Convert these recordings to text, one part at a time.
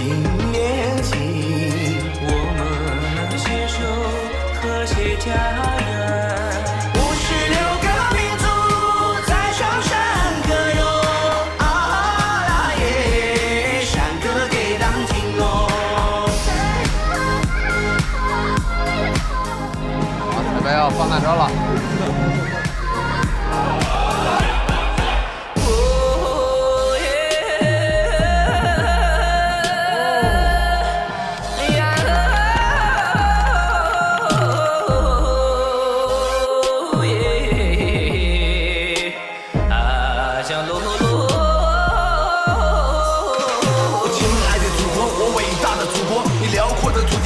心连心，我们能携手和谐家园。56个民族在唱山歌哟，啊耶，山歌给党听喽。好，准备要放大招了。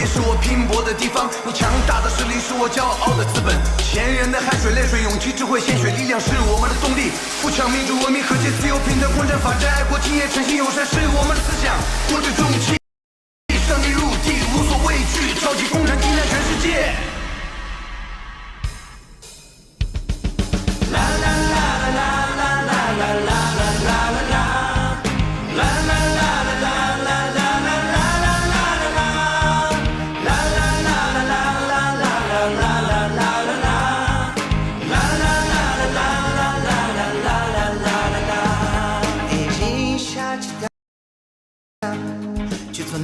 是我拼搏的地方，你强大的实力是我骄傲的资本。前人的汗水、泪水、勇气、智慧、鲜血、力量是我们的动力。富强、民主、文明、和谐、自由、平等、公正、法治、爱国、敬业、诚信、友善是我们的思想。多着重气，上地入地，无所畏惧，超级工程惊亮全世界。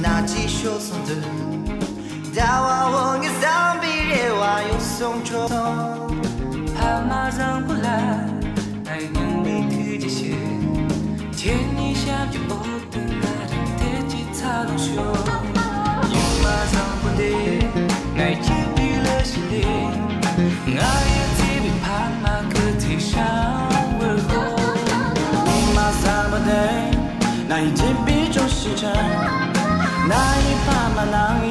那几首颂的，大瓦我给桑比列瓦有颂着。怕马上不来，那年你去这些，天你想就我的那人的吉他龙秀，有马上不得，那天比了心里，我也这边怕马可提上问候，有马上不得，那一天比中西城。那一把嘛，那一